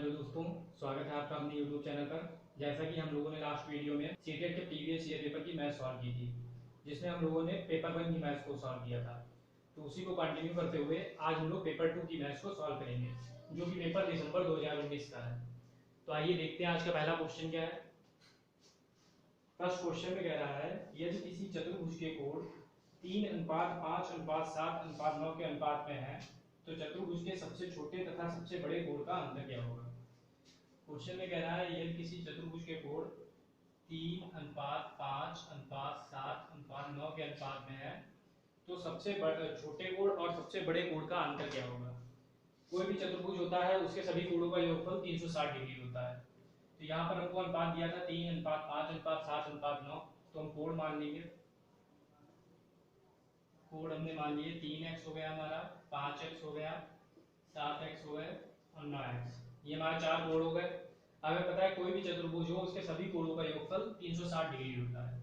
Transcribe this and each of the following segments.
Hello दोस्तों, स्वागत है आपका अपने यूट्यूब चैनल पर। जैसा कि हम लोगों ने लास्ट वीडियो में सीटेट के प्रीवियस ईयर पेपर की मैथ सॉल्व की थी, जिसमें हम लोगों ने पेपर 1 की मैथ्स को सॉल्व किया था। तो उसी को कंटिन्यू करते हुए आज हम लोग पेपर 2 की मैथ्स को सॉल्व करेंगे, जो कि पेपर दिसंबर 2019 का है। तो आइए देखते हैं आज का पहला क्वेश्चन क्या है। फर्स्ट क्वेश्चन में कह रहा है, यदि किसी चतुर्भुज के कोण 3:5:7:9 के अनुपात में है तो चतुर्भुज के सबसे छोटे तथा सबसे बड़े कोण का अंतर क्या होगा। क्वेश्चन में कह रहा है, यदि किसी चतुर्भुज के कोण 3:5:7:9 के अनुपात में है तो सबसे छोटे कोण और सबसे बड़े कोण का अंतर क्या होगा। कोई भी चतुर्भुज होता है उसके सभी कोणों का योगफल 360 डिग्री होता है। तो यहाँ पर हमको अनुपात दिया था 3:5:7:9, तो हम कोण मान लेंगे। कोण हमने मान लिए 3x हो गया हमारा, 5x हो गया, 7x हो गए और 9x। ये हमारे चार कोण हो गए। हमें पता है कोई भी चतुर्भुज हो उसके सभी कोणों का योगफल 360 डिग्री होता है।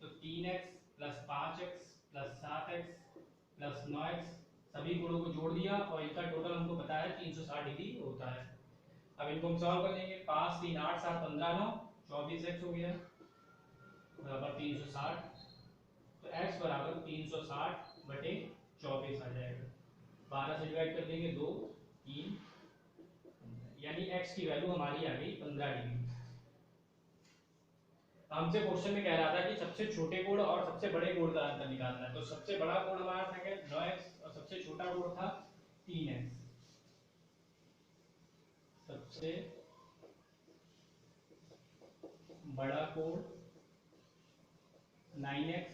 तो 3x plus 5x plus 7x plus 9x सभी कोणों को जोड़ दिया और इनका टोटल हमको पता है 360 डिग्री होता है। अब इनको हम सॉल्व कर लेंगे। 5 3 8 7 15 9 24x हो गया बराबर 360। तो x बराबर 360 बटे 24 आ जाएगा। 12 से डिवाइड कर देंगे 2 3, यानी x की वैल्यू हमारी आ गई 15 डिग्री। हमसे क्वेश्चन में कह रहा था कि सबसे छोटे कोण और सबसे बड़े कोण का अंतर निकालना है। तो सबसे बड़ा कोण हमारा था क्या 9x और सबसे छोटा कोण था 3x। सबसे बड़ा कोण 9x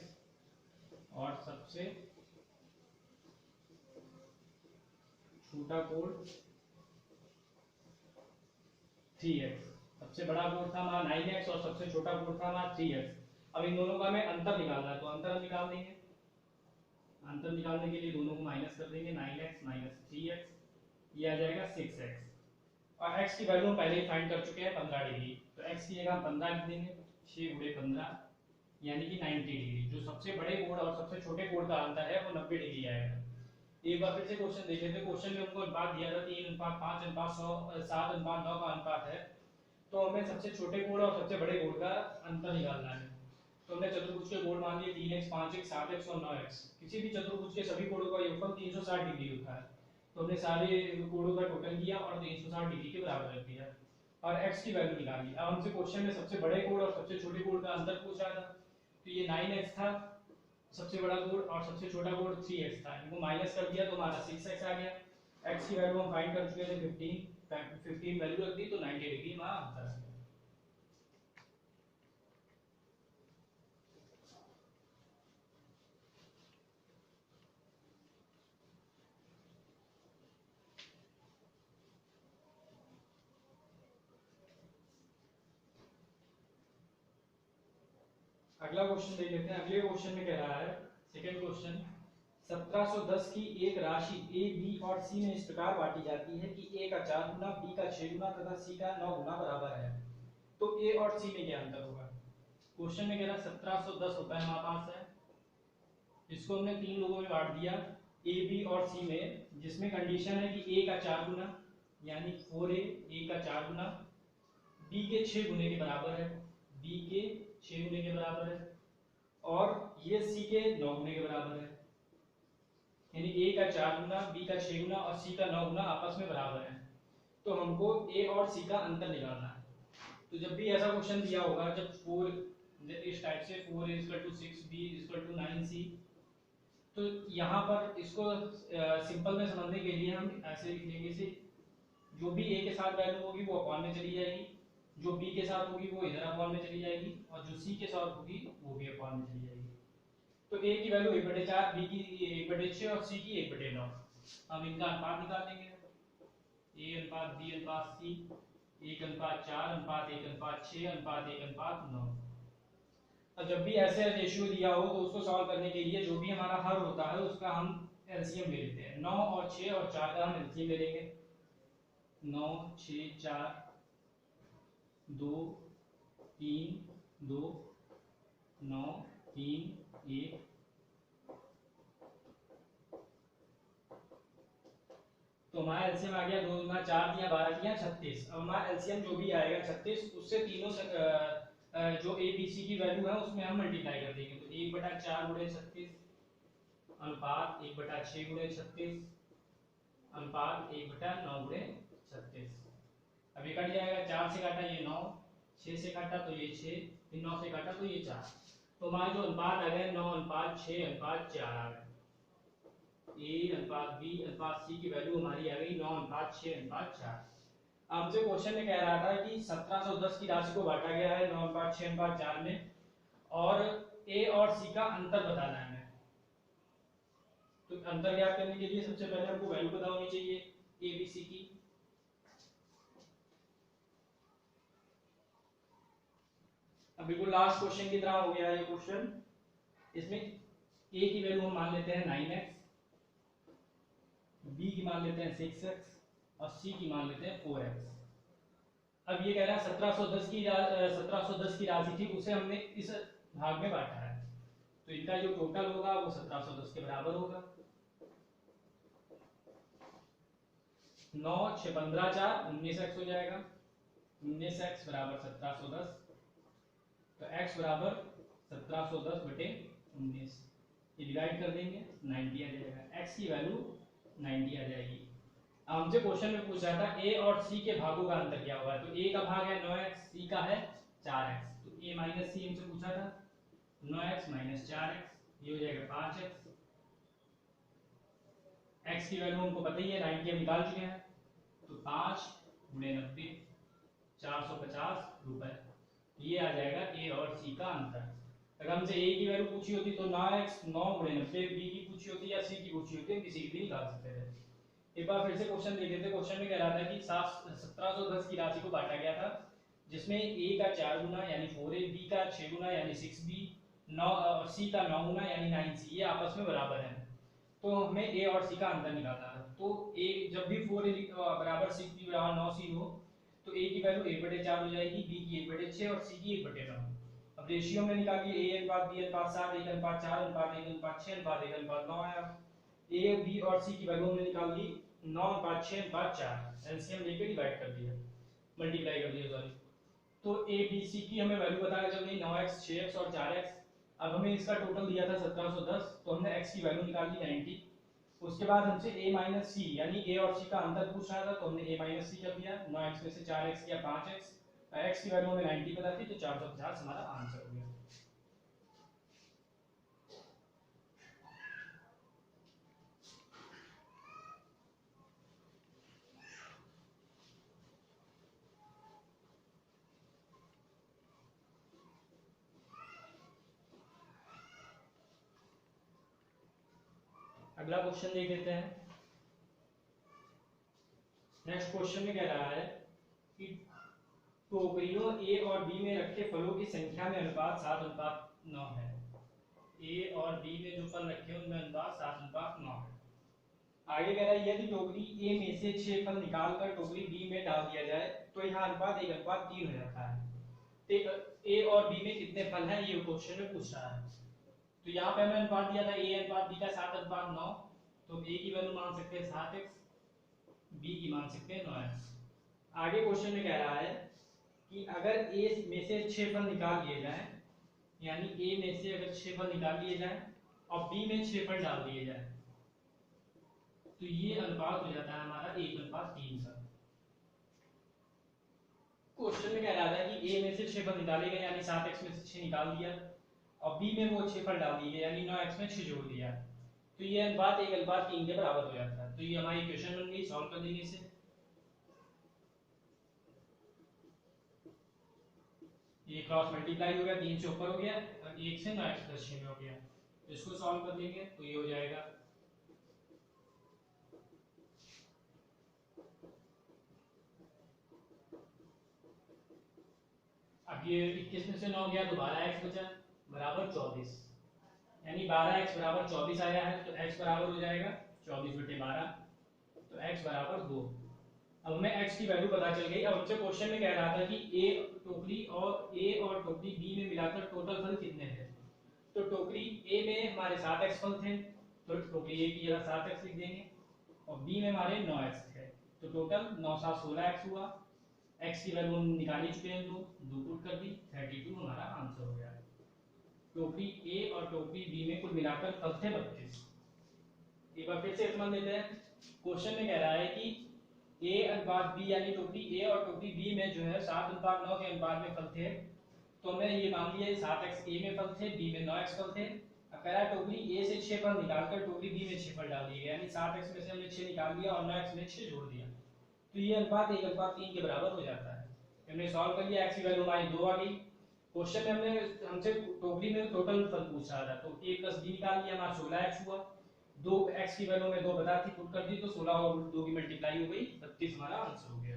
और सबसे छोटा कोण 3x। सबसे बड़ा कोण था हमारा 9x और सबसे छोटा कोण था हमारा 3x। अब इन दोनों का हमें अंतर निकालना है, तो अंतर हम निकाल देंगे। अंतर निकालने के लिए दोनों को माइनस कर देंगे। 9x माइनस 3x, ये आ जाएगा 6x। और x की वैल्यू हम पहले ही फाइंड कर चुके हैं 15 डिग्री, तो x की जगह हम 15 लिख देंगे। 6 × 15 यानी कि 90 डिग्री। जो सबसे बड़े कोण और सबसे छोटे कोण का अंतर है वो 90 डिग्री आएगा। एक बार फिर से क्वेश्चन देख लेते हैं। क्वेश्चन में हमको अनुपात दिया था 3:5:7:9 का अनुपात है, तो हमें सबसे छोटे कोण और सबसे बड़े कोण का अंतर निकालना है। तो हमने चतुर्भुज के कोण मान लिए 3x 5x 7x और 9x। किसी भी चतुर्भुज के सभी कोणों का योगफल 360 डिग्री होता है। तो हमने सारे कोणों का टोटल किया और 360 डिग्री के बराबर रख दिया और x की वैल्यू निकाली। अब हमसे क्वेश्चन में सबसे बड़े कोण और सबसे छोटे कोण का अंतर पूछ रहा था, तो ये 9x था सबसे बड़ा कोण और सबसे छोटा कोण 3x था। इनको माइनस कर दिया तो हमारा 6x आ गया। x की वैल्यू हम फाइंड कर चुके थे 15 वैल्यू रख दी, तो 90 डिग्री हमारा आंसर आ गया। अगला क्वेश्चन देख लेते हैं। अगले क्वेश्चन में कह रहा है, सेकंड क्वेश्चन, 1710 की एक राशि a, b और c में इस प्रकार बांटी जाती है कि a का 4 गुना, b का 6 गुना तथा c का 9 गुना बराबर है। तो a और c में क्या अंतर होगा। क्वेश्चन में कह रहा है 1710 रुपए हमारे पास है, इसको हमने तीन लोगों में बांट दिया a, b और c में, जिसमें कंडीशन है कि a का 4 गुना यानी 4a, a का 4 गुना, b के 6 गुने के बराबर है, b के 6 गुने के बराबर है और ये c के 9 गुने के बराबर है। यानी a का 4 गुना, b का 6 गुना और c का 9 गुना आपस में बराबर है। तो हमको a और c का अंतर निकालना है। तो जब भी ऐसा क्वेश्चन दिया होगा, जब 4 इस टाइप से 4 = 6, b = 9c, तो यहाँ पर इसको सिंपल में समझने के लिए हम ऐसे लिख लेंगे से, जो भी a के साथ वैल्यू होगी वो अपॉन में चली जाएगी, जो b के साथ होगी वो इधर अपॉन में चली जाएगी और जो c के साथ होगी वो भी अपॉन में चली जाएगी। तो a की वैल्यू 1/4, b की 1/6 और c की 1/9। हम इनका अनुपात निकाल लेंगे। a:b:c 1:4:1:6:1:9। अब जब भी ऐसे रेशियो दिया हो तो उसको सॉल्व करने के लिए जो भी हमारा हर होता है उसका हम एलसीएम ले लेते हैं। 9 और 6 और 4 का हम एलसीएम ले लेंगे। 9 6 4 2 3 2 9 3 1 तो हमारा एलसीएम आ गया 2 गुना 4 दिया 12 दिया 36। अब हमारा एलसीएम जो भी आएगा 36 उससे तीनों से जो ए बी सी की वैल्यू है उसमें हम मल्टीप्लाई कर देंगे। तो 1/4 गुणे 36 अनुपात 1/6 गुणे 36 अनुपात 1/9 गुणे 36। अब ये कट जाएगा, 4 से काटा ये 9, 6 से काटा तो ये 6, फिर 9 से काटा तो ये 4। तो हमारा जो अनुपात आ गया 9:6:4 आ गया। ए अनुपात बी अनुपात सी की वैल्यू हमारी आ गई 9:6:4। अब हमसे क्वेश्चन में कह रहा था कि 1710 की राशि को बांटा गया है 9:6:4 में और ए और सी का अंतर बताना है। तो अंतर ज्ञात करने के लिए सबसे पहले हमको वैल्यू पता होनी चाहिए ए बी सी की। अब बिल्कुल लास्ट क्वेश्चन की तरह हो गया है ये क्वेश्चन। इसमें ए की वैल्यू हम मान लेते हैं 9x, बी की मान लेते हैं 6x और सी की मान लेते हैं 4x। अब ये कह रहा है 1710 की राशि थी उसे हमने इस भाग में बांटा है, तो इनका जो टोटल होगा वो 1710 के बराबर होगा। 9 6 15 4 19x हो जाएगा। 19x बराबर 1710, तो x बराबर 1710/19, ये डिवाइड कर देंगे 90 आ जाएगा। x की वैल्यू 90 आ जाएगी। अब हमसे क्वेश्चन में पूछा था a और c के भागों का अंतर क्या हुआ है। तो a का भाग है 9x, c का है 4x। तो a माइनस सी हमसे पूछा था 9x माइनस 4x, ये हो जाएगा 5x। x की वैल्यू हमको पता ही है 90 हम निकाल चुके हैं। तो 5 गुणे 90 450 रुपए, ये आ जाएगा a और c का अंतर। अगर हमसे a की वैल्यू पूछी होती तो 9x 9 गुणे 90, b की पूछी होती या c की पूछी होती हम किसी की भी निकाल सकते थे। एक बार फिर से क्वेश्चन देख लेते हैं। क्वेश्चन में कह रहा था कि 1710 की राशि को बांटा गया था जिसमें a का 4 गुना यानी 4a, b का 6 गुना यानी 6b, 9 और c का 9 गुना यानी 9c, ये आपस में बराबर हैं। तो हमें a और c का अंतर निकालना था। तो a जब भी 4a बराबर 6b बराबर 9c हो तो a की वैल्यू 1/4 हो जाएगी, b की 1/6 और c की 1/9। अब रेशियो में निकालिए a अनुपात b अनुपात 7, 1 अनुपात 4 अनुपात 1 अनुपात 6 अनुपात 1 अनुपात 9 आया। a b और c की वैल्यू हमने निकाल ली 9/6/4, एलसीएम लेके डिवाइड कर दिया, मल्टीप्लाई कर दिया सॉरी। तो a b c की हमें वैल्यू पता चल गई 9x 6x और 4x। अब हमें इसका टोटल दिया था 1710, तो हमने x की वैल्यू निकाल ली 90। उसके बाद हमसे a माइनस सी यानी a और c का अंतर पूछ रहा था, तो हमने a माइनस सी कर दिया। 9x में से 4x किया 5x, x की वैल्यू हमें 90 पता थी तो 450 हमारा आंसर हो गया। अगला क्वेश्चन देख लेते हैं। नेक्स्ट क्वेश्चन में कह रहा है कि टोकरियों ए और बी में रखे फलों की संख्या में अनुपात 7:9 है। ए और बी में जो फल रखे हैं उनमें अनुपात 7:9 है। आगे कह रहा है यदि टोकरी ए में से 6 फल निकालकर टोकरी बी में डाल दिया जाए तो यहाँ अनुपात 1:3 हो जाता है। तो ए और बी में कितने फल हैं ये क्वेश्चन में पूछ रहा है। तो यहाँ पे हमें अनुपात दिया था a अनुपात b का 7:9, तो a की वैल्यू मान सकते हैं 7x, b की मान सकते हैं 9x। आगे क्वेश्चन में कह रहा है कि अगर a में से 6 फल निकाल लिए जाएं, यानी a में से अगर 6 फल निकाल लिए जाएं और b में 6 फल डाल दिए जाएं तो ये अनुपात हो जाता है हमारा 1:3 का। क्वेश्चन में कह रहा था कि a में से 6 फल निकाले गए यानी 7x में से 6 निकाल दिया और b में वो 6 फल डाल दिए यानी 9x में 6 जोड़ दिया, तो ये अनुपात 1:3 के बराबर हो जाता है। तो ये हमारी इक्वेशन बन गई, सॉल्व कर देंगे इसे। ये क्रॉस मल्टीप्लाई हो गया, 3 से ऊपर हो गया और 1 से 9x + 6 में हो गया, तो इसको सॉल्व कर लेंगे तो ये हो जाएगा अब ये 21 में से 9 गया तो 12x बचा बराबर 24, यानी 12x बराबर 24 आया है तो x बराबर हो जाएगा 24/12, तो x बराबर 2। अब हमें x की वैल्यू पता चल गई। अब हमसे क्वेश्चन में कह रहा था कि a टोकरी और टोकरी b में मिलाकर टोटल फल कितने थे। तो टोकरी a में हमारे 7x फल थे, तो टोकरी a की जगह 7x लिख देंगे और बी में हमारे 9x थे, तो टोटल 9 7 16x हुआ। x की वैल्यू हम निकाल ही चुके हैं, दो पुट कर दी, 32 हमारा आंसर हो गया। टोकरी ए और टोकरी बी में कुल मिलाकर फल थे 32। एक बार फिर से समझ लेते हैं। क्वेश्चन में कह रहा है कि ए अनुपात बी यानी टोकरी ए और टोकरी बी में जो है 7:9 के अनुपात में फल थे। तो हमने ये मान लिया 7x ए में फल थे, बी में 9x फल थे। अब कह रहा है टोकरी ए से 6 फल निकालकर टोकरी बी में 6 फल डाल दिए गए, यानी 7x में से हमने 6 निकाल दिया और 9x में 6 जोड़ दिया, तो ये अनुपात 1:3 के बराबर हो जाता है। हमने सॉल्व कर लिया, x की वैल्यू हमारी 2 आ गई। क्वेश्चन में हमसे टोकरी में टोटल फल पूछ रहा था, तो a + b निकाल लिया, हमारा 16x हुआ। 2x की वैल्यू में 2 बता थी, पुट कर दी, तो 16 और 2 की मल्टीप्लाई हो गई, 32 हमारा आंसर हो गया।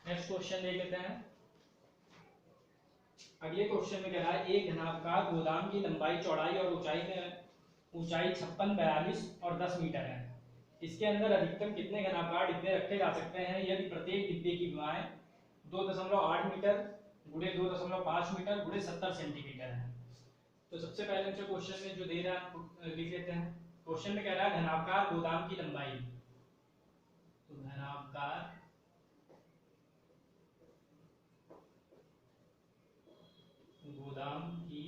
नेक्स्ट क्वेश्चन देख लेते हैं। अगले क्वेश्चन में कह रहा है एक घनाकार गोदाम की लंबाई, चौड़ाई और ऊंचाई 56, 42 और 10 मीटर है। इसके अंदर अधिकतम कितने घनाकार डिब्बे रखे जा सकते हैं यदि प्रत्येक डिब्बे की लंबाई 2.8 मीटर गुणे 2.5 मीटर गुणे 70 सेंटीमीटर है। तो सबसे पहले हमसे क्वेश्चन में जो दे रहा है लिख लेते हैं। क्वेश्चन में कह रहा है घनाकार गोदाम की लंबाई, तो घनाकार गोदाम की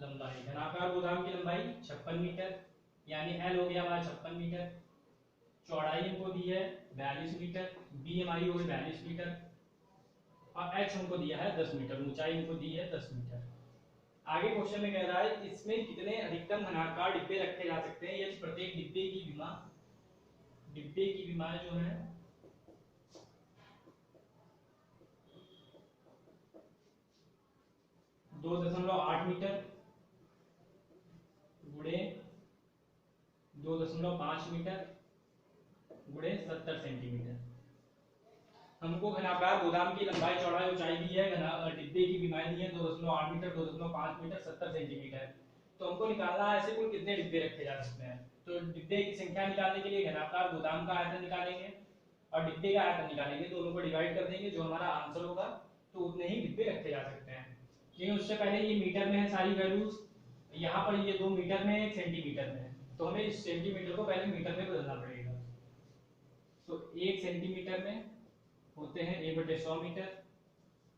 लंबाई, घनाकार गोदाम की लंबाई 56 मीटर, यानी L हो गया हमारा 56 मीटर। चौड़ाई हमको दी है 42 मीटर, B हमारी हो गई 42 मीटर, और H हमको दिया है 10 मीटर, ऊंचाई हमको दी है 10 मीटर। आगे क्वेश्चन में कह रहा है इसमें कितने अधिकतम घनाकार डिब्बे रखे जा सकते हैं यदि प्रत्येक डिब्बे की विमा जो है 2.8 मीटर गुणे 2.5 मीटर गुणे 70 सेंटीमीटर। हमको घनाकार गोदाम की लंबाई, चौड़ाई, ऊंचाई दी है, डिब्बे की विमाएं दी है 2.8 मीटर, 2.5 मीटर, 70 सेंटीमीटर। तो हमको निकालना है ऐसे कुल कितने डिब्बे रखे जा सकते हैं। तो डिब्बे की संख्या निकालने के लिए घनाकार गोदाम का आयतन निकालेंगे और डिब्बे का आयतन निकालेंगे, दोनों को डिवाइड कर देंगे, जो हमारा आंसर होगा तो उतने ही डिब्बे रखे जा सकते हैं। लेकिन उससे पहले ये मीटर में है सारी वैल्यूज, यहाँ पर ये 2 मीटर में, 1 सेंटीमीटर में, तो हमें इस सेंटीमीटर को पहले मीटर में बदलना पड़ेगा। तो 1 सेंटीमीटर में होते हैं 1/100 मीटर,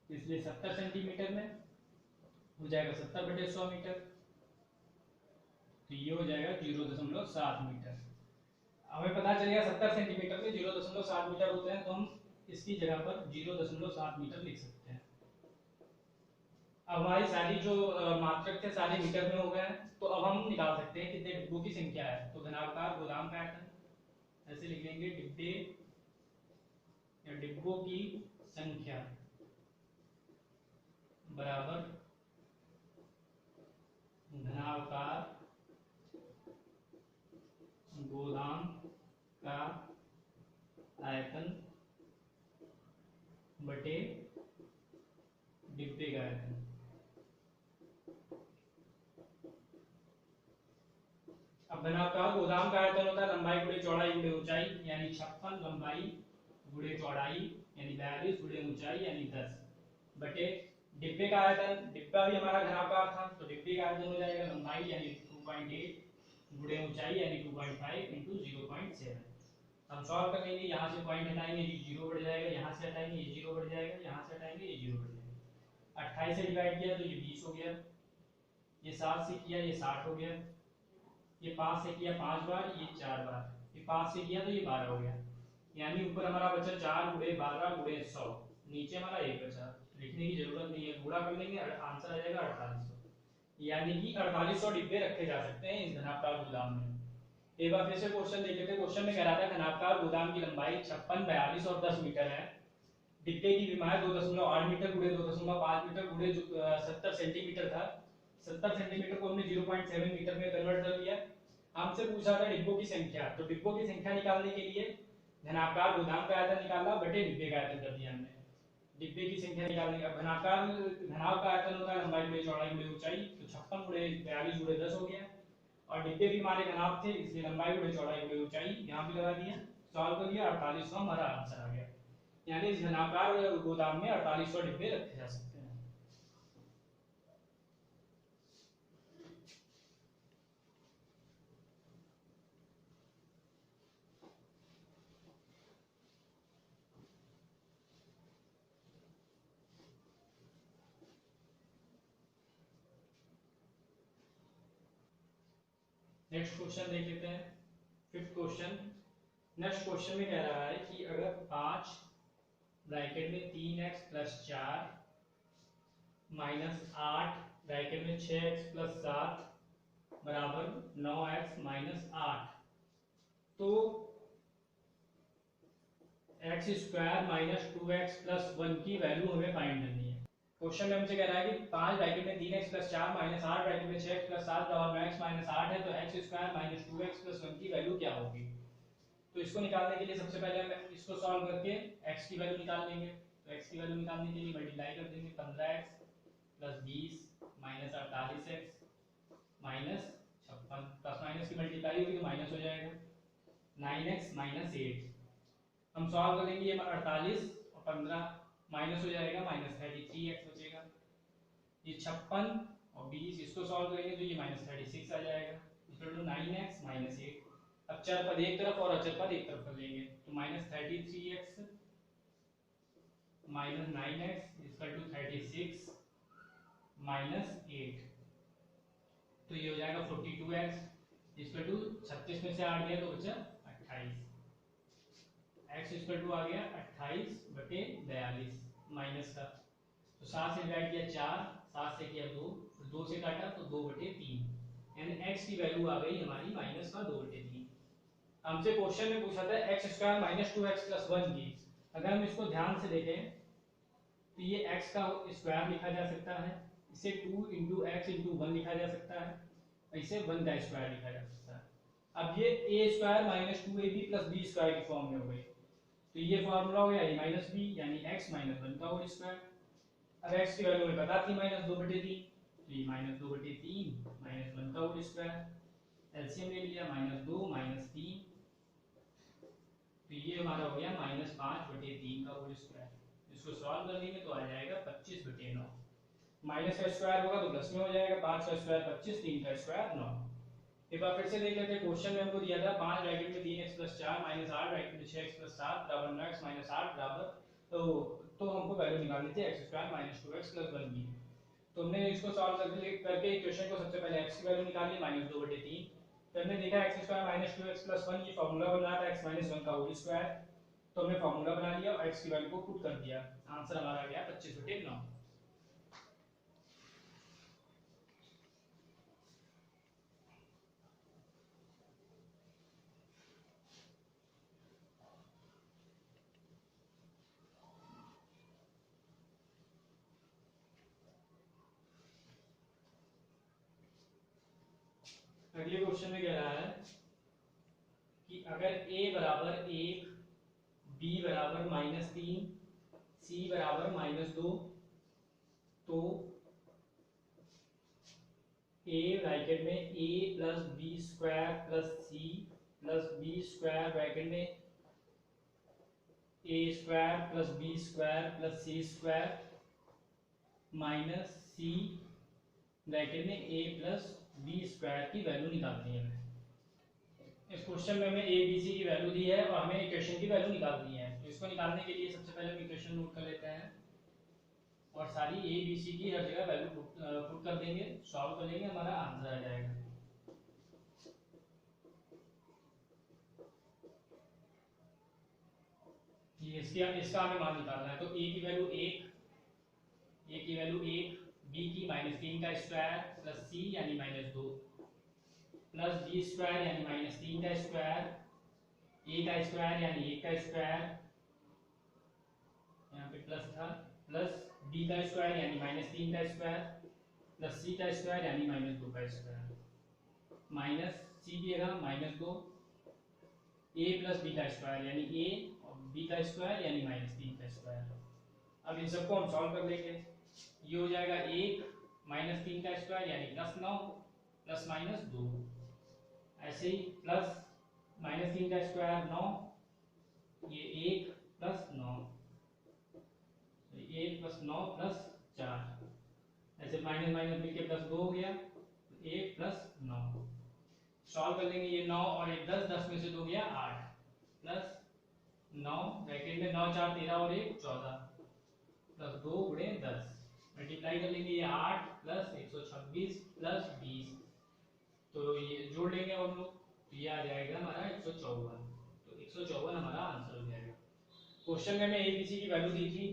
इसलिए 70 सेंटीमीटर में हो जाएगा 70/100 मीटर, तो ये हो जाएगा 0.7 मीटर। हमें पता चलेगा 70 सेंटीमीटर में 0.7 मीटर होते हैं, तो हम इसकी जगह पर 0.7 मीटर लिख सकते हैं। अब हमारी सारी जो मात्रक थे सारे मीटर में हो गए हैं, तो अब हम निकाल सकते हैं कितने डिब्बों की संख्या है। तो घनाकार गोदाम का आयतन ऐसे लिख लेंगे, डिब्बे या डिब्बों की संख्या बराबर घनाकार गोदाम का आयतन बटे डिब्बे का आयतन। अब घनाकार गोदाम का आयतन होता है लंबाई गुणे चौड़ाई गुणे ऊंचाई, यानी 56 लंबाई गुणे चौड़ाई यानी 42 गुणे ऊंचाई यानी 10 बटे डिब्बे का आयतन। डिब्बा भी हमारा घनाकार था, तो डिब्बे का आयतन हो जाएगा लंबाई यानी 2.8 गुणे ऊंचाई यानी 2.5 इंटू 0.7। हम सॉल्व कर लेंगे, यहाँ से पॉइंट हटाएंगे ये 0 बढ़ जाएगा, यहाँ से हटाएंगे ये 0 बढ़ जाएगा, यहाँ से हटाएंगे ये 0 बढ़ जाएगा। 28 से डिवाइड किया तो ये 20 हो गया, ये 7 से किया ये 60 हो गया, ये 5 से किया 5 बार, ये 4 बार, ये 5 से किया तो ये 12 हो गया, यानी ऊपर हमारा बचा 4 गुणे 12 गुणे 100, नीचे हमारा 1 बचा, लिखने की जरूरत नहीं है, गुणा कर लेंगे, आंसर आ जाएगा 4800, यानी कि 4800 डिब्बे रखे जा सकते हैं इस घनाकार गोदाम में। एक बार फिर से क्वेश्चन देख लेते हैं। क्वेश्चन में कह रहा था घनाकार गोदाम की लंबाई 56, 42 और 10 मीटर है, डिब्बे की विमाएं 2.8 मीटर गुणे 2.5 मीटर गुणे 70 सेंटीमीटर था। 70 सेंटीमीटर को हमने 0.7 मीटर में कन्वर्ट कर दिया। हमसे पूछा था डिब्बों की संख्या, तो डिब्बों की संख्या निकालने के लिए घनाकार गोदाम का आयतन निकाला बटे डिब्बे का आयतन कर दिया हमने। डिब्बे की संख्या निकालने का घनाकार घनाभ का आयतन होता है लंबाई गुणे चौड़ाई गुणे ऊंचाई, तो 56 गुणे 42 गुणे 10 हो गया। और डिब्बे भी हमारे घनाभ थे इसलिए लंबाई गुणे चौड़ाई गुणे ऊंचाई यहाँ भी लगा दिया, सॉल्व कर दिया, 4800 हमारा आंसर आ गया। यानी इस घनाकार गोदाम में 4800 डिब्बे रखे जा सकते हैं। नेक्स्ट क्वेश्चन देख लेते हैं, फिफ्थ क्वेश्चन। नेक्स्ट क्वेश्चन में कह रहा है कि अगर 5 ब्रैकेट में 3x प्लस 4 माइनस 8 ब्रैकेट में 6x प्लस 7 बराबर 9x माइनस 8, तो x square minus 2x plus 1 की वैल्यू हमें फाइंड करनी है। क्वेश्चन में हमसे कह रहा है कि 5 ब्रैकेट में 3x प्लस 4 माइनस 8 ब्रैकेट में 6x प्लस 7 बराबर 9x माइनस 8 है, तो x square minus 2x plus 1 की वैल्यू क्या होगी। तो इसको निकालने के लिए सबसे पहले हम इसको सॉल्व करके x की वैल्यू निकाल लेंगे। तो x की वैल्यू निकालने के लिए मल्टीप्लाई कर देंगे 15x plus 20 minus 48x minus 56, plus minus की मल्टीप्लाई होगी तो माइनस हो जाएगा 9x माइनस 8। हम सॉल्व करेंगे, ये 48 और 15 माइनस हो जाएगा माइनस 33x बचेगा। ये 56 और 20 इसको सॉल्व करेंगे तो ये माइनस 36 आ जाएगा, इक्वल टू 9x माइनस 8। अब चर पद एक तरफ और अचर पद एक तरफ कर लेंगे, तो minus 33x minus 9x equal to 36 minus 8, तो ये हो जाएगा 42x इक्वल टू 36 में से 8 गया तो बचा 28, x इक्वल टू आ गया 28 बटे 42 माइनस का, तो 7 से डिवाइड किया 4, 7 से किया 2, फिर 2 से काटा तो 2 बटे 3, यानी x की वैल्यू आ गई हमारी माइनस का 2 बटे 3। हमसे क्वेश्चन में पूछा था x square minus 2x plus 1 की। अगर हम इसको ध्यान से देखें तो ये x का स्क्वायर लिखा जा सकता है, इसे 2 इंटू एक्स इंटू 1 लिखा जा सकता है, इसे 1 का स्क्वायर लिखा जा सकता है। अब ये a square minus 2ab plus b square की फॉर्म में हो गई, तो ये फॉर्मूला हो गया a माइनस b यानी x माइनस 1 का होल स्क्वायर। अब x की वैल्यू हमें पता थी माइनस 2 बटे 3, तो ये माइनस 2 बटे 3 माइनस 1 का होल स्क्वायर, एलसीएम ले लिया माइनस 2 माइनस 3, तो ये हमारा हो गया माइनस 5 बटे 3 का होल स्क्वायर। इसको सॉल्व कर लेंगे तो आ जाएगा 25 बटे 9, माइनस का स्क्वायर होगा तो प्लस में हो जाएगा, 5 का स्क्वायर 25, 3 का स्क्वायर 9। एक बार फिर से देख लेते हैं, क्वेश्चन में हमको दिया था 5 ब्रैकेट में 3x प्लस 4 माइनस 8 ब्रैकेट में 6x प्लस 7 बराबर 9x माइनस 8 बराबर, तो हमको वैल्यू निकालनी थी x square minus 2x plus 1 की। तो हमने इसको सॉल्व करके इक्वेशन को सबसे पहले x की वैल्यू निकाली माइनस 2 बटे 3, तो हमने देखा x square minus 2x plus 1 ये फार्मूला बन रहा था x माइनस 1 का होल स्क्वायर, तो हमने फार्मूला बना लिया और x की वैल्यू को पुट कर दिया, आंसर हमारा आ गया 25 बटे 9। अगले क्वेश्चन में कह रहा है कि अगर a बराबर 1, b बराबर माइनस 3, c बराबर माइनस 2, तो a ब्रैकेट में a plus B square plus c plus B square bracket में a square plus B square plus c square minus c bracket में a प्लस बी स्क्वायर की value निकालनी है। इस question में हमें a b c की वैल्यू दी है और हमें इक्वेशन की वैल्यू निकालनी है, तो इसको निकालने के लिए सबसे पहले हम इक्वेशन नोट कर लेते हैं और सारी a b c की हर जगह वैल्यू पुट कर देंगे, सॉल्व कर लेंगे, हमारा आंसर आ जाएगा। ये इसका हमें मान निकालना है, तो a की वैल्यू 1, a की वैल्यू 1, b की माइनस 3 का स्क्वायर प्लस c यानी माइनस 2 प्लस b स्क्वायर यानी माइनस 3 का स्क्वायर, a का स्क्वायर यानी 1 का स्क्वायर, यहाँ पे प्लस था, प्लस b का स्क्वायर यानी माइनस 3 का स्क्वायर प्लस c का स्क्वायर यानी माइनस 2 का स्क्वायर, माइनस c की जगह माइनस 2, a प्लस b का स्क्वायर यानी a और b का स्क्वायर यानी माइनस 3 का स्क्वायर, अब इन सबको हम सॉल्व कर लेंगे। ये हो जाएगा 1 माइनस 3 का स्क्वायर यानी प्लस 9 प्लस माइनस 2, ऐसे ही प्लस माइनस 3 का स्क्वायर 9, ये 1 प्लस 9, 1 प्लस 9 प्लस 4, ऐसे माइनस माइनस मिलके प्लस 2 हो गया, 1 प्लस 9। सॉल्व कर लेंगे, ये 9 और 1 10, 10 में से 2 गया 8 प्लस 9 ब्रैकेट में 9 4 13 और 1 14 प्लस 2 गुणे 10, मल्टीप्लाई कर लेंगे, ये 8 प्लस 126 प्लस 20, तो ये जोड़ लेंगे हम लोग, तो ये आ जाएगा हमारा 154, तो 154 हमारा आंसर हो जाएगा। क्वेश्चन में हमें एबीसी की वैल्यू दी थी,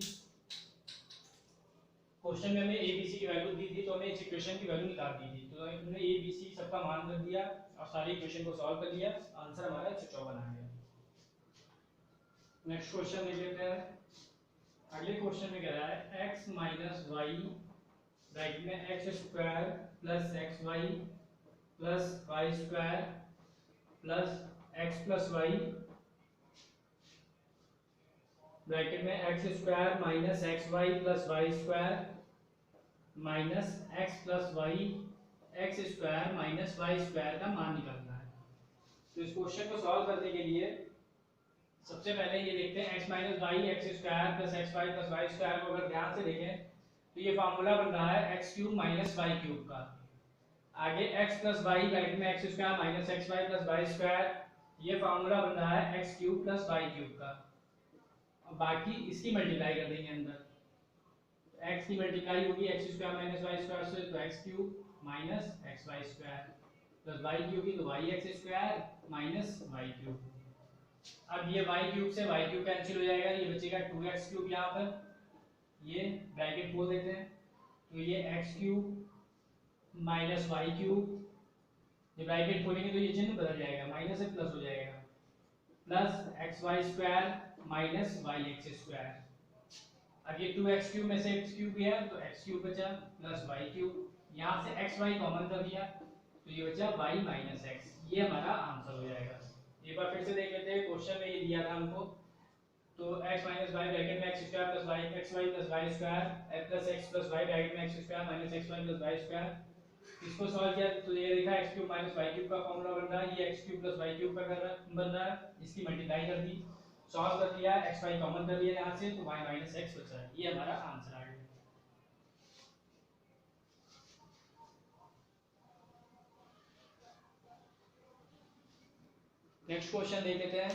क्वेश्चन में हमें एबीसी की वैल्यू दी थी, तो हमें इस इक्वेशन की वैल्यू निकाल दी थी, तो हमने एबीसी सबका मान कर दिया और सारी इक्वेशन को सॉल्व कर लिया, आंसर हमारा 154 आ गया। नेक्स्ट क्वेश्चन देख लेते हैं। अगले क्वेश्चन में कह रहा है x माइनस वाई ब्रैकेट में X square plus X Y plus Y square plus X plus Y bracket में X square minus X Y plus Y square minus X plus Y X square minus Y square का मान निकालना है। तो इस question को solve करने के लिए सबसे पहले ये देखते हैं x minus Y X square plus X Y plus Y square को अगर ध्यान से देखें तो ये फार्मूला बन रहा है X cube minus Y cube का। आगे x प्लस वाई ब्रैकेट में X square minus X Y plus Y square, ये फार्मूला बन रहा है X cube plus Y cube का। अब बाकी इसकी मल्टीप्लाई कर देंगे अंदर, x की मल्टीप्लाई होगी X square minus Y square से, तो X cube minus X Y square plus Y cube की तो Y X square minus Y cube. अब ये y क्यूब से y क्यूब कैंसिल हो जाएगा, ये बचेगा 2x क्यूब, यहाँ पर ये ब्रैकेट खोल देते हैं, तो ये x cube minus Y cube, ये ब्रैकेट खोलेंगे तो ये चिन्ह बदल जाएगा, माइनस से प्लस हो जाएगा, plus X Y square minus Y X square. अब ये 2x क्यूब में से x क्यूब गया तो x क्यूब बचा प्लस y क्यूब, यहाँ से x y कॉमन कर दिया तो ये बचा y माइनस x, ये हमारा आंसर हो जाएगा। एक बार फिर से देख लेते हैं, क्वेश्चन में ये दिया था हमको, तो x माइनस वाई ब्रैकेट में X square plus Y X Y plus Y square plus X plus Y bracket में X square minus X Y plus Y square, इसको सॉल्व किया तो ये देखा x cube minus Y cube का formula बन रहा है, ये x cube plus Y cube का बन रहा है, इसकी मल्टीप्लाई कर दी, सॉल्व कर लिया, एक्स वाई कॉमन कर लिया यहाँ से, तो y माइनस एक्स बचा है, ये हमारा आंसर आ गया। नेक्स्ट क्वेश्चन देख लेते हैं।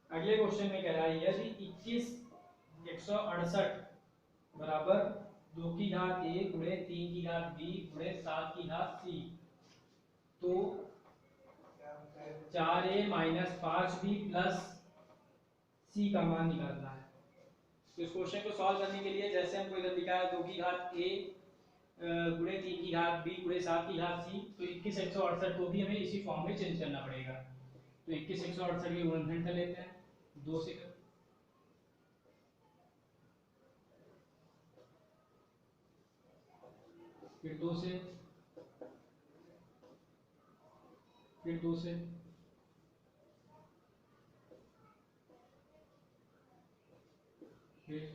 अगले क्वेश्चन में कह रहा है यदि 21 168 बराबर 2 की घात a गुणे 3 की घात b गुणे 7 की घात c, तो 4a minus 5b plus c का मान निकालना है। तो इस क्वेश्चन को सॉल्व करने के लिए जैसे हमको इधर लिखा है 2 की घात a गुणे 3 की घात b गुणे 7 की घात c, तो 21 168 को भी हमें इसी फॉर्म में चेंज करना पड़ेगा। तो 21 168 के गुणनखंड कर लेते हैं 2 से, फिर 2 से, फिर 2 से, फिर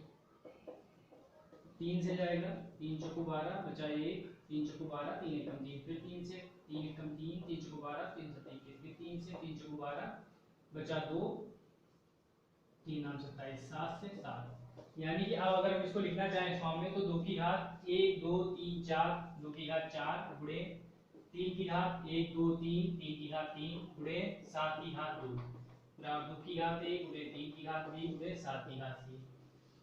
3 से जाएगा, 3 चौको 12 बचा 1, 3 चौको 12 3 एकम 3, फिर 3 से 3 एकम 3, 3 चौको 12 3 7 21, फिर 3 से 3 चौको 12 बचा 2, 3 नाम 27, 7 से 7। यानी कि अब अगर हम इसको लिखना चाहें इस फॉर्म में तो 2 की घात 1 2 3 4, 2 की घात 4 गुणे 3 की घात 1 2 3, 3 की घात 3 गुणे 7 की घात 2 बराबर 2 की घात 1 गुणे 3 की घात b गुणे 7 की घात c।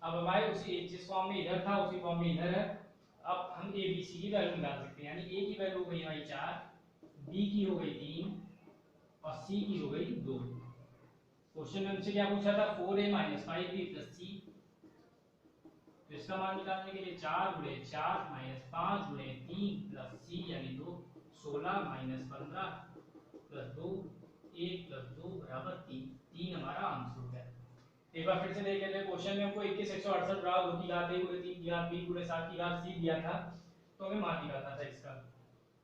अब हमारे उसी जिस फॉर्म में इधर था उसी फॉर्म में इधर है। अब हम a b c की वैल्यू निकाल सकते हैं, यानी a की वैल्यू हो गई हमारी 4, b की हो गई 3 और c की हो गई 2। क्वेश्चन में हमसे क्या पूछा था 4a minus 5b plus c, तो इसका मान निकालने के लिए 4 गुणे 4 माइनस 5 गुणे 3 प्लस c यानी 2, 16 माइनस 15 प्लस 2, 1 प्लस 2 बराबर 3, 3 हमारा आंसर हो गया। एक बार फिर से देख लेते हैं, क्वेश्चन में हमको 21 168 बराबर 2 की घात a गुणे 3 की घात b गुणे 7 की घात c दिया था, तो हमें मान निकालना था इसका।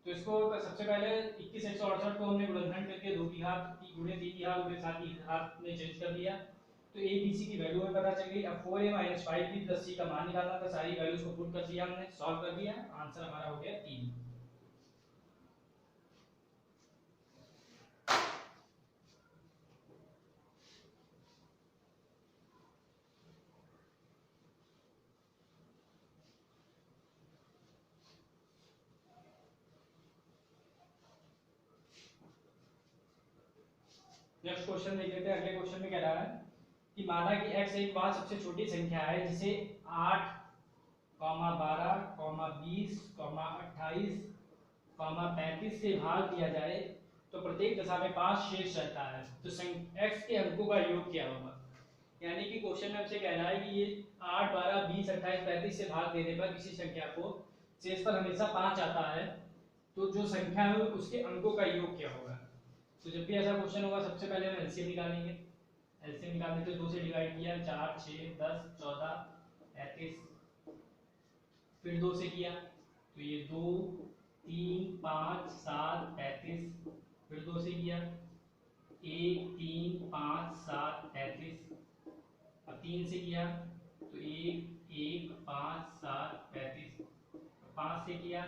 तो इसको सबसे पहले 21 168 को हमने गुणनखंड करके 2 की घात गुणे 3 की घात गुणे 7 की घात में चेंज कर दिया, तो ए बी सी की वैल्यू हमें पता चल गई। अब 4a minus 5b plus c का मान निकालना था, सारी वैल्यूज को पुट कर दिया हमने, सॉल्व कर दिया, आंसर हमारा हो गया 3। नेक्स्ट क्वेश्चन देख लेते हैं। अगले क्वेश्चन में कह रहा है कि माना कि x एक बार सबसे छोटी संख्या है जिसे 8, 12, 20, 28, 35 से भाग दिया जाए तो प्रत्येक दशा में 5 शेष रहता है, तो x के अंकों का योग क्या होगा। यानी कि क्वेश्चन में हमसे कह रहा है कि ये 8, 12, 20, 28, 35 से भाग देने पर किसी संख्या को शेष पर हमेशा 5 आता है, तो जो संख्या है उसके अंकों का योग क्या होगा। तो जब भी ऐसा क्वेश्चन होगा सबसे पहले हम एलसीएम निकालेंगे। एलसीएम निकालने से 2 से डिवाइड किया, 4, 6, 10, 14, 35, फिर 2 से किया तो ये 2, 3, 5, 7, 35, फिर 2 से किया 1, 3, 5, 7, 35, अब 3 से किया तो 1, 1, 5, 7, 35, 5 से किया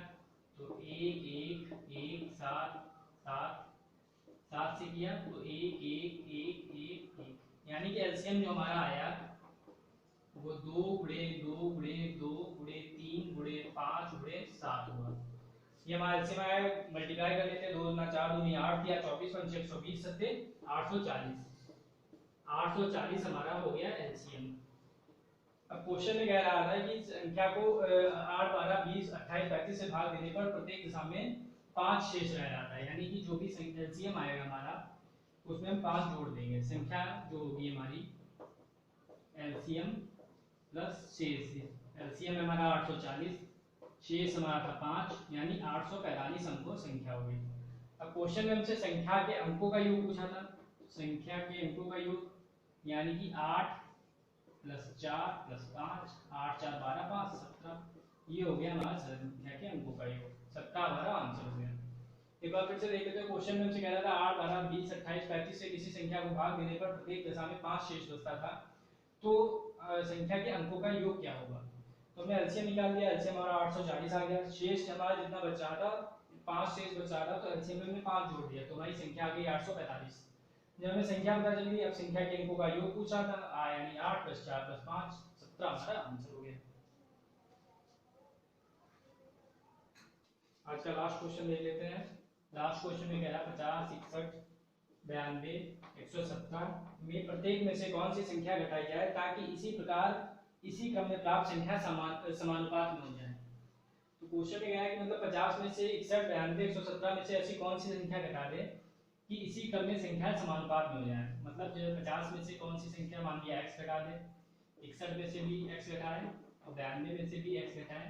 तो 1, 1, 1, 7, 7, 7 से किया तो 1, 1, 1, 1, 1, यानी कि एलसीएम जो हमारा आया वो 2 गुणे 2 गुणे 2 गुणे 3 गुणे 5 गुणे 7 हुआ। ये हमारा एलसीएम आया, मल्टीप्लाई कर लेते हैं, 2 गुना 4 दूनी 8 दिया, 24 पंचे 120 सत्ते 840, 840 हमारा हो गया एलसीएम। अब क्वेश्चन में कह रहा था कि संख्या को 8, 12, 20, 28, 35 से भाग देने पर प्रत्येक दिशा में 5 शेष रह जाता है, यानी कि जो भी एलसीएम आएगा हमारा उसमें हम 5 जोड़ देंगे। संख्या जो होगी हमारी एलसीएम प्लस शेष, एलसीएम हमारा 840, शेष हमारा था 5, यानी 845 अंकों संख्या हो गई। अब क्वेश्चन में हमसे संख्या के अंकों का योग पूछा था, संख्या के अंकों का योग यानी कि 8 प्लस 4 प्लस 5, 8, 4, 12, 5, 17, ये हो गया हमारा संख्या के अंकों का योग, 17 हमारा आंसर हो गया। एक बार फिर से देख लेते हैं। क्वेश्चन में हमसे कह रहा था 8, 12, 20, 28, 35 से किसी संख्या को भाग देने पर प्रत्येक दशा में 5 शेष बचता था, तो संख्या के अंकों का योग क्या होगा। तो हमने एलसीएम निकाल लिया, एलसीएम हमारा 840 आ गया, शेष हमारा जितना बचा था 5 शेष बचा था, तो एलसीएम में हमने 5 जोड़ दिया तो हमारी संख्या आ गई 845। जब हमें संख्या पता चल गई, अब संख्या के अंकों का योग पूछा था, यानी 8 + 4 + 5, 17 हमारा आंसर हो गया। आज का लास्ट क्वेश्चन देख लेते हैं। लास्ट क्वेश्चन में कह रहा है 50, 61, 92, 117 में प्रत्येक में से कौन सी संख्या घटाई जाए ताकि इसी प्रकार इसी क्रम में प्राप्त संख्या समानुपात में हो जाए। तो क्वेश्चन में कह है कि मतलब 50 में से 61, 92, 117 में से ऐसी कौन सी संख्या घटा दे कि इसी क्रम में संख्या समानुपात में हो जाए। मतलब जो 50 में से कौन सी संख्या मान लिया x घटा दे, 61 में से भी x घटाएं और 92 में से भी x घटाएं,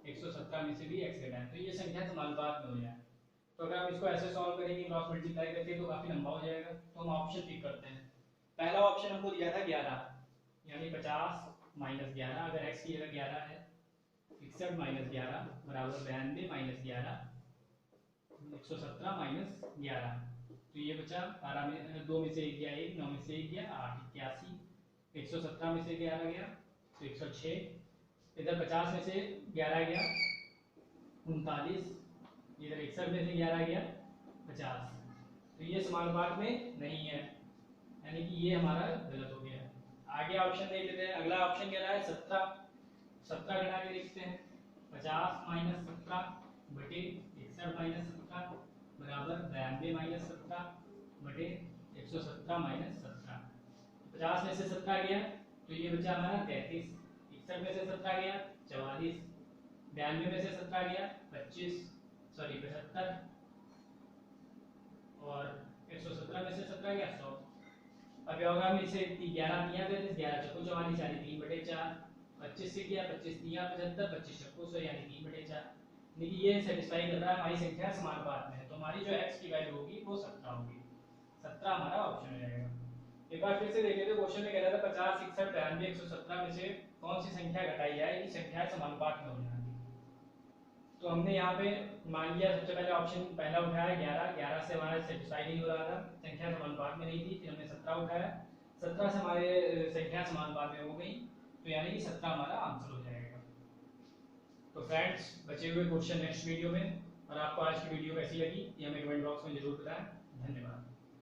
117 में से भी x घटाएं, तो ये संख्या समानुपात में हो जाए। तो अगर हम इसको ऐसे सॉल्व करेंगे क्रॉस मल्टीप्लाई करके तो काफी लंबा हो जाएगा, तो हम ऑप्शन पिक करते हैं। पहला ऑप्शन हमको दिया था 11, यानी 50 - 11, अगर x की जगह 11 है, 61 - 11 बराबर 92 - 11, 117 - 11, तो ये बचा 12 में 2 में से 1 गया 1, 9 में से 1 गया 8, 81, 117 में से 11 गया तो 106, इधर 50 में से 11 गया 39, इधर 61 में से 11 गया 50, तो ये समानुपात में नहीं है, यानी कि ये हमारा गलत हो गया। आगे ऑप्शन देख लेते हैं। अगला ऑप्शन कह रहा है 17 घटा के देखते हैं। 50 - 17 बटे 61 - 17 बराबर 92 - 17 बटे 117 - 17। 50 में से 17 गया तो ये बचा हमारा 33, 61 में से 17 गया 44, 92 में से 17 गया 75 और 117 में से 17 गया 100। अब क्या होगा, हम इसे 11 दिया गया 11 चक्कू 44 यानी 3/4, 25 से किया 25 दिया 75, 25 चक्कू 100 यानी 3/4। देखिए ये सेटिस्फाई कर रहा है, हमारी संख्या समानुपात में है, तो हमारी जो x की वैल्यू होगी वो 17 होगी। 17 हमारा ऑप्शन हो जाएगा। एक बार फिर से देख लेते हैं। क्वेश्चन में कह रहा था 50, 61, 92, 117 में से कौन सी संख्या घटाई जाए कि संख्या समानुपात में हो जाए। तो हमने यहाँ पे मान लिया, सबसे पहले ऑप्शन पहला उठाया 11 से हमारा सेटिस्फाई नहीं हो रहा था, संख्या समानुपात में नहीं थी, फिर हमने 17 उठाया, 17 से हमारे संख्या समानुपात में हो गई, तो यानी कि 17 हमारा आंसर हो जाएगा। तो फ्रेंड्स, बचे हुए क्वेश्चन नेक्स्ट वीडियो में, और आपको आज की वीडियो कैसी लगी ये हमें कमेंट बॉक्स में जरूर बताएं।